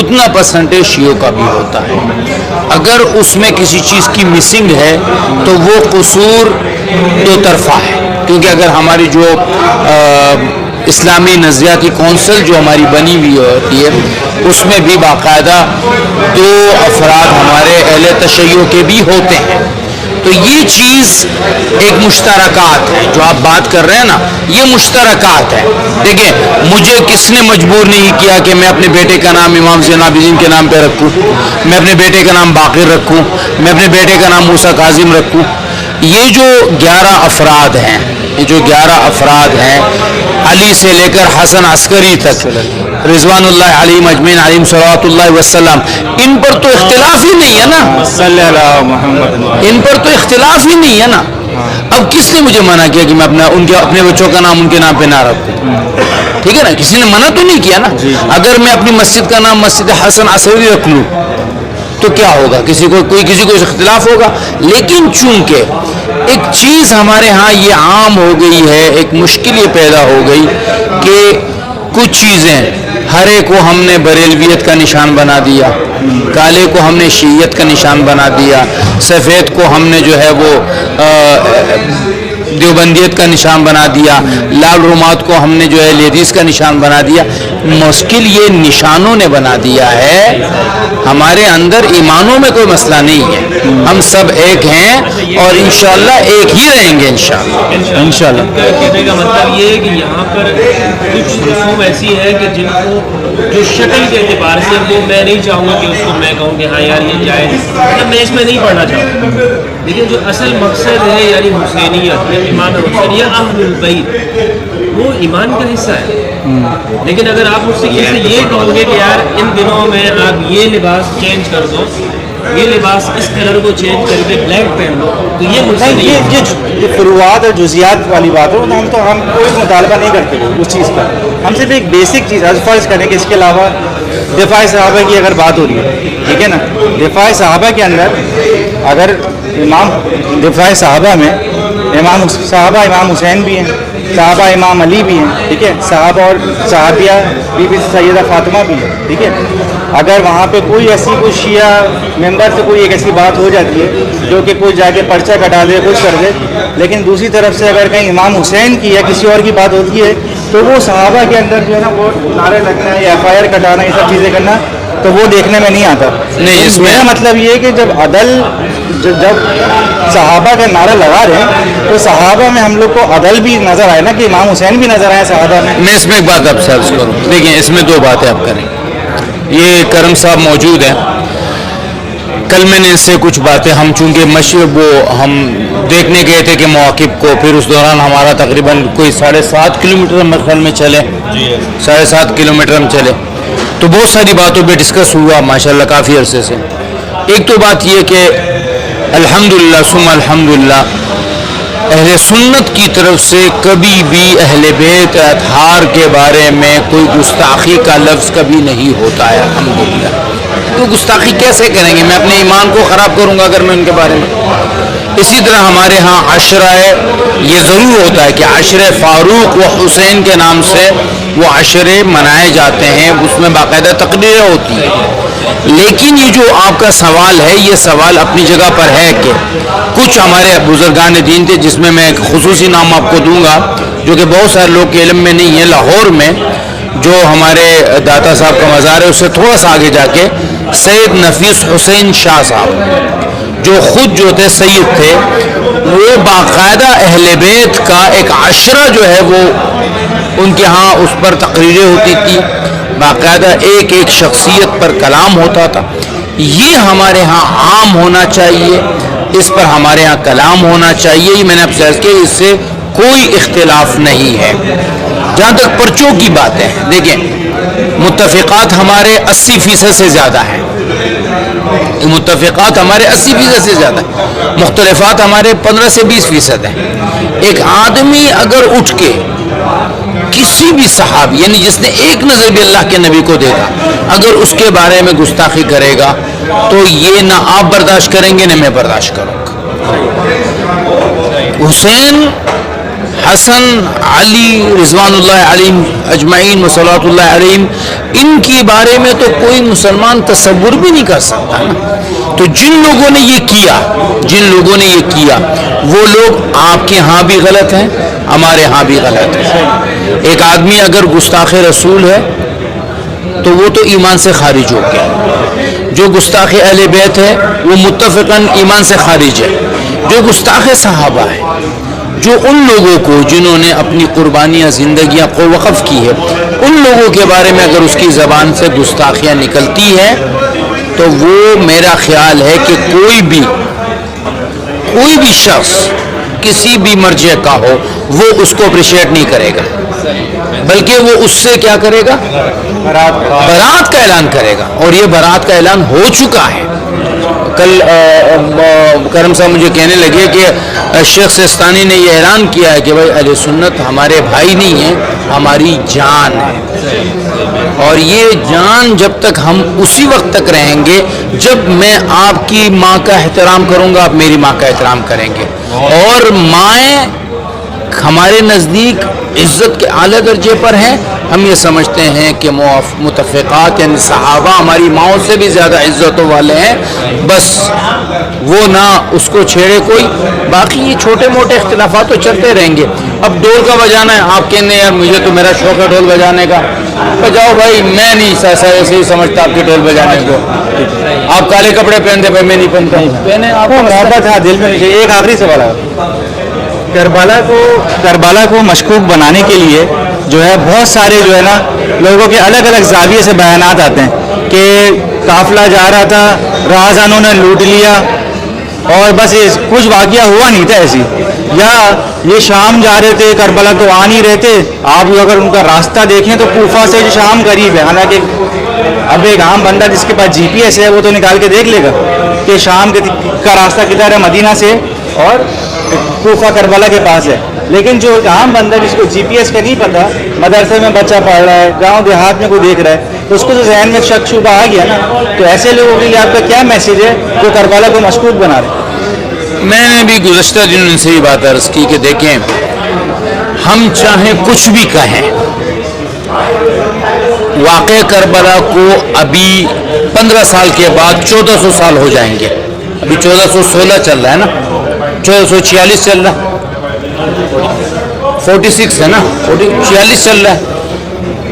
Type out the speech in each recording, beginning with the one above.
اتنا پرسنٹیج شیعوں کا بھی ہوتا ہے. اگر اس میں کسی چیز کی مسنگ ہے تو وہ قصور دو طرفہ ہے، کیونکہ اگر ہماری جو اسلامی نظریاتی کونسل جو ہماری بنی ہوئی ہوتی ہے اس میں بھی باقاعدہ 2 افراد ہمارے اہل تشیع کے بھی ہوتے ہیں. تو یہ چیز ایک مشترکات ہے جو آپ بات کر رہے ہیں نا، یہ مشترکات ہے. دیکھیں مجھے کس نے مجبور نہیں کیا کہ میں اپنے بیٹے کا نام امام زین العابدین کے نام پہ رکھوں، میں اپنے بیٹے کا نام باقر رکھوں، میں اپنے بیٹے کا نام موسیٰ کاظم رکھوں. یہ جو 11 افراد ہیں، یہ جو 11 افراد ہیں، علی سے لے کر حسن عسکری تک رضوان اللہ علیہم اجمعین علیہم صلوات اللہ وسلم، ان پر تو اختلاف ہی نہیں ہے نا، صلی اللہ محمد. ان پر تو اختلاف ہی نہیں ہے نا. اب کس نے مجھے منع کیا کہ میں اپنے بچوں کا نام ان کے نام پہ نہ رکھوں؟ ٹھیک ہے نا، کسی نے منع تو نہیں کیا نا. اگر میں اپنی مسجد کا نام مسجد حسن عسکری رکھ لوں تو کیا ہوگا؟ کسی کو اختلاف ہوگا. لیکن چونکہ ایک چیز ہمارے ہاں یہ عام ہو گئی ہے، ایک مشکل یہ پیدا ہو گئی کہ کچھ چیزیں ہر ایک کو ہم نے بریلویت کا نشان بنا دیا، کالے کو ہم نے شیعیت کا نشان بنا دیا، سفید کو ہم نے جو ہے وہ دیوبندیت کا نشان بنا دیا، لال رومات کو ہم نے جو ہے لیڈیز کا نشان بنا دیا. مشکل یہ نشانوں نے بنا دیا ہے، ہمارے اندر ایمانوں میں کوئی مسئلہ نہیں ہے. ہم سب ایک ہیں اور انشاءاللہ ایک ہی رہیں گے انشاءاللہ. کہنے کا مطلب یہ ہے کہ یہاں پر کچھ رسوم ایسی ہے کہ جن کو جو شکل کے اعتبار سے وہ میں نہیں چاہوں گا کہ اس کو میں کہوں کہ ہاں یار یہ جائز، مطلب میں اس میں نہیں پڑھنا چاہوں گا. لیکن جو اصل مقصد ہے یعنی حسینیت، امام حسین یا اہل البیت، وہ ایمان کا حصہ ہے. لیکن اگر آپ مجھ سے یہ کہو گے کہ یار ان دنوں میں آپ یہ لباس چینج کر دو، یہ لباس اس کلر کو چینج کر کے بلیک پہن دو، تو یہ مجھ سے نہیں. یہ فروعات اور جزیات والی بات ہو تو ہم کوئی مطالبہ نہیں کرتے اس چیز کا. ہم صرف ایک بیسک چیز فرض کریں کہ اس کے علاوہ دفاع صحابہ کی اگر بات ہو رہی ہے، ٹھیک ہے نا، دفاع صحابہ کے اندر اگر دفاع صحابہ میں صحابہ امام حسین بھی ہیں، صحابہ امام علی بھی ہیں، ٹھیک ہے، صحابہ اور صحابیہ بی بی سیدہ فاطمہ بھی ہیں، ٹھیک ہے. اگر وہاں پہ کوئی ایسی کوئی شیعہ ممبر سے کوئی ایک ایسی بات ہو جاتی ہے جو کہ کوئی جا کے پرچہ کٹا دے، کچھ کر دے، لیکن دوسری طرف سے اگر کہیں امام حسین کی یا کسی اور کی بات ہوتی ہے تو وہ صحابہ کے اندر جو ہے نا وہ نعرے لگنا یا ایف آئی آر کٹانا، یہ سب چیزیں کرنا، تو وہ دیکھنے میں نہیں آتا. نہیں، اس میں میرا مطلب یہ ہے کہ جب صحابہ کا نعرہ لگا رہے ہیں تو صحابہ میں ہم لوگ کو عدل بھی نظر آئے نا، کہ امام حسین بھی نظر آئے صحابہ میں. میں اس میں ایک بات آپ سے عرض کروں. دیکھیں اس میں 2 باتیں آپ کریں. یہ کرم صاحب موجود ہیں، کل میں نے اس سے کچھ باتیں، ہم چونکہ ہم دیکھنے گئے تھے کہ مواقف کو، پھر اس دوران ہمارا تقریباً کوئی 7.5 کلومیٹر مرحل میں چلے، 7.5 کلومیٹر ہم چلے، تو بہت ساری باتوں پہ ڈسکس ہوا ماشاءاللہ کافی عرصے سے. ایک تو بات یہ کہ الحمدللہ ثم الحمدللہ اہل سنت کی طرف سے کبھی بھی اہل بیت اطہار کے بارے میں کوئی گستاخی کا لفظ کبھی نہیں ہوتا ہے الحمدللہ. تو گستاخی کیسے کریں گے؟ میں اپنے ایمان کو خراب کروں گا اگر میں ان کے بارے میں. اسی طرح ہمارے ہاں عشرہ یہ ضرور ہوتا ہے کہ عشرہ فاروق و حسین کے نام سے وہ عشرے منائے جاتے ہیں، اس میں باقاعدہ تقریریں ہوتی ہیں. لیکن یہ جو آپ کا سوال ہے، یہ سوال اپنی جگہ پر ہے کہ کچھ ہمارے بزرگان دین تھے، جس میں میں ایک خصوصی نام آپ کو دوں گا جو کہ بہت سارے لوگ کے علم میں نہیں ہے. لاہور میں جو ہمارے داتا صاحب کا مزار ہے، اس سے تھوڑا سا آگے جا کے سید نفیس حسین شاہ صاحب جو خود جو تھے سید تھے، وہ باقاعدہ اہل بیت کا ایک عشرہ جو ہے وہ ان کے ہاں اس پر تقریریں ہوتی تھی، باقاعدہ ایک ایک شخصیت پر کلام ہوتا تھا. یہ ہمارے ہاں عام ہونا چاہیے، اس پر ہمارے ہاں کلام ہونا چاہیے. یہ میں نے آپ سے عرض کیا، اس سے کوئی اختلاف نہیں ہے. جہاں تک پرچوں کی بات ہے، دیکھیں متفقات ہمارے 80% سے زیادہ ہیں، متفقات ہمارے 80% سے زیادہ ہیں، مختلفات ہمارے 15 سے 20% ہیں. ایک آدمی اگر اٹھ کے کسی بھی صحابی یعنی جس نے ایک نظر بھی اللہ کے نبی کو دیکھا، اگر اس کے بارے میں گستاخی کرے گا تو یہ نہ آپ برداشت کریں گے نہ میں برداشت کروں گا. حسین حسن علی رضوان اللہ علیہم اجمعین وصلاۃ اللہ علیہم، ان کے بارے میں تو کوئی مسلمان تصور بھی نہیں کر سکتا نا۔ تو جن لوگوں نے یہ کیا وہ لوگ آپ کے ہاں بھی غلط ہیں، ہمارے ہاں بھی غلط ہیں۔ ایک آدمی اگر گستاخ رسول ہے تو وہ تو ایمان سے خارج ہو گیا، جو گستاخ اہل بیت ہے وہ متفقاً ایمان سے خارج ہے، جو گستاخ صحابہ ہے، جو ان لوگوں کو جنہوں نے اپنی قربانیاں زندگیاں کو وقف کی ہے، ان لوگوں کے بارے میں اگر اس کی زبان سے گستاخیاں نکلتی ہیں تو وہ میرا خیال ہے کہ کوئی بھی شخص کسی بھی مرجع کا ہو وہ اس کو اپریشیٹ نہیں کرے گا، بلکہ وہ اس سے کیا کرے گا؟ برات کا اعلان کرے گا، اور یہ برات کا اعلان ہو چکا ہے۔ کل کرم صاحب مجھے کہنے لگے کہ شیخ سستانی نے یہ اعلان کیا ہے کہ بھائی اہل سنت ہمارے بھائی نہیں ہیں، ہماری جان ہے، اور یہ جان جب تک ہم اسی وقت تک رہیں گے جب میں آپ کی ماں کا احترام کروں گا، آپ میری ماں کا احترام کریں گے، اور مائیں ہمارے نزدیک عزت کے اعلیٰ درجے پر ہیں۔ ہم یہ سمجھتے ہیں کہ متفقات یعنی صحابہ ہماری ماؤں سے بھی زیادہ عزتوں والے ہیں، بس وہ نہ اس کو چھیڑے کوئی، باقی یہ چھوٹے موٹے اختلافات تو چلتے رہیں گے۔ اب ڈول کا بجانا ہے، آپ کہنے یار مجھے تو میرا شوق ہے ڈھول بجانے کا، بجاؤ بھائی، میں نہیں ایسے ہی سمجھتا آپ کے ڈھول بجانے کو۔ آپ کالے کپڑے پہنتے بھائی، میں نہیں پہنتا، پہنے آپ کو محبت ہے دل میں۔ ایک آخری سوال ہے، کربلا کو مشکوک بنانے کے لیے جو ہے بہت سارے جو ہے نا لوگوں کے الگ الگ زاویے سے بیانات آتے ہیں کہ قافلہ جا رہا تھا، راہزنوں نے لوٹ لیا، اور بس یہ کچھ واقعہ ہوا نہیں تھا ایسی، یا یہ شام جا رہے تھے، کربلا تو آ نہیں رہے تھے۔ آپ اگر ان کا راستہ دیکھیں تو کوفہ سے شام قریب ہے، حالانکہ اب ایک عام بندہ جس کے پاس GPS ہے وہ تو نکال کے دیکھ لے گا کہ شام کا راستہ کدھر ہے، مدینہ سے اور کوفہ کربلا کے پاس ہے، لیکن جو عام بندہ جس کو GPS کا نہیں پتا، مدرسے میں بچہ پڑھ رہا ہے، گاؤں دیہات میں کوئی دیکھ رہا ہے، تو اس کو تو ذہن میں شک شبہ آ گیا نا۔ تو ایسے لوگوں کے لیے آپ کا کیا میسیج ہے جو کربلا کو مشکوک بنا رہے ہیں؟ میں نے بھی گزشتہ دنوں ان سے یہ بات عرض کی کہ دیکھیں، ہم چاہیں کچھ بھی کہیں، واقع کربلا کو ابھی 15 سال کے بعد 1400 سال ہو جائیں گے۔ ابھی 1416 چل رہا ہے نا، 1446 چل رہا، 46 ہے نا، 46 چل رہا ہے،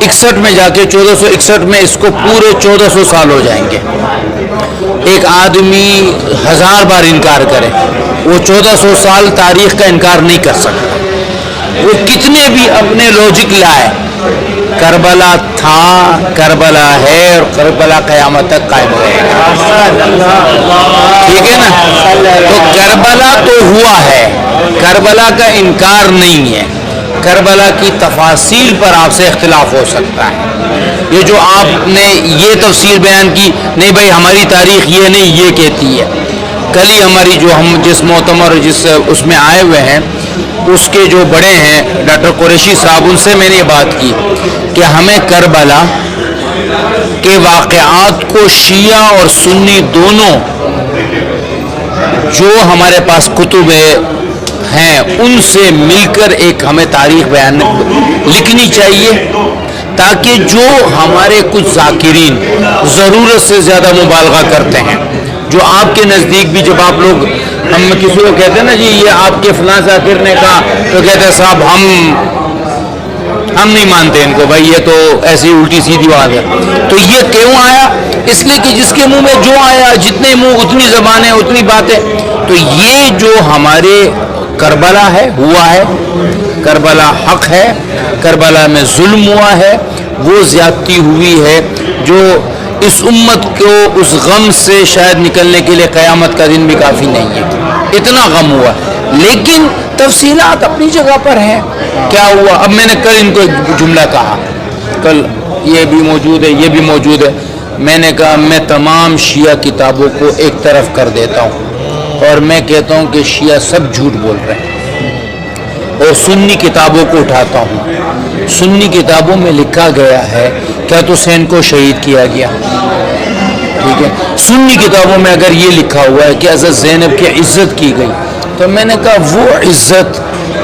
61 میں جا کے 1461 میں اس کو پورے 1400 سال ہو جائیں گے۔ ایک آدمی 1000 بار انکار کرے، وہ 1400 سال تاریخ کا انکار نہیں کر سکتا، وہ کتنے بھی اپنے لوجک لائے۔ کربلا تھا، کربلا ہے، اور کربلا قیامت تک قائم رہے گا، ٹھیک ہے نا؟ تو کربلا تو ہوا ہے، کربلا کا انکار نہیں ہے، کربلا کی تفاصیل پر آپ سے اختلاف ہو سکتا ہے۔ یہ جو آپ نے یہ تفصیل بیان کی، نہیں بھائی ہماری تاریخ یہ نہیں یہ کہتی ہے، کل ہی ہماری جو ہم جس معتمر جس اس میں آئے ہوئے ہیں اس کے جو بڑے ہیں ڈاکٹر قریشی صاحب، ان سے میں نے یہ بات کی کہ ہمیں کربلا کے واقعات کو شیعہ اور سنی دونوں جو ہمارے پاس کتب ہیں ان سے مل کر ایک ہمیں تاریخ بیان لکھنی چاہیے، تاکہ جو ہمارے کچھ ذاکرین ضرورت سے زیادہ مبالغہ کرتے ہیں، جو آپ کے نزدیک بھی جب آپ لوگ ہم کسی کو کہتے ہیں نا جی یہ آپ کے فلاں ذاکر نے کہا، تو کہتے ہیں صاحب ہم نہیں مانتے ان کو، بھائی یہ تو ایسی الٹی سیدھی بات ہے۔ تو یہ کیوں آیا؟ اس لیے کہ جس کے منہ میں جو آیا، جتنے منہ اتنی زبانیں اتنی باتیں۔ تو یہ جو ہمارے کربلا ہے، ہوا ہے، کربلا حق ہے، کربلا میں ظلم ہوا ہے، وہ زیادتی ہوئی ہے جو اس امت کو اس غم سے شاید نکلنے کے لیے قیامت کا دن بھی کافی نہیں ہے، اتنا غم ہوا۔ لیکن تفصیلات اپنی جگہ پر ہیں، کیا ہوا؟ اب میں نے کل ان کو ایک جملہ کہا، کل یہ بھی موجود ہے یہ بھی موجود ہے، میں نے کہا میں تمام شیعہ کتابوں کو ایک طرف کر دیتا ہوں اور میں کہتا ہوں کہ شیعہ سب جھوٹ بول رہے ہیں، اور سنی کتابوں کو اٹھاتا ہوں۔ سنی کتابوں میں لکھا گیا ہے کہ حسین کو شہید کیا گیا، ٹھیک ہے، سنی کتابوں میں اگر یہ لکھا ہوا ہے کہ حضرت زینب کی عزت کی گئی، تو میں نے کہا وہ عزت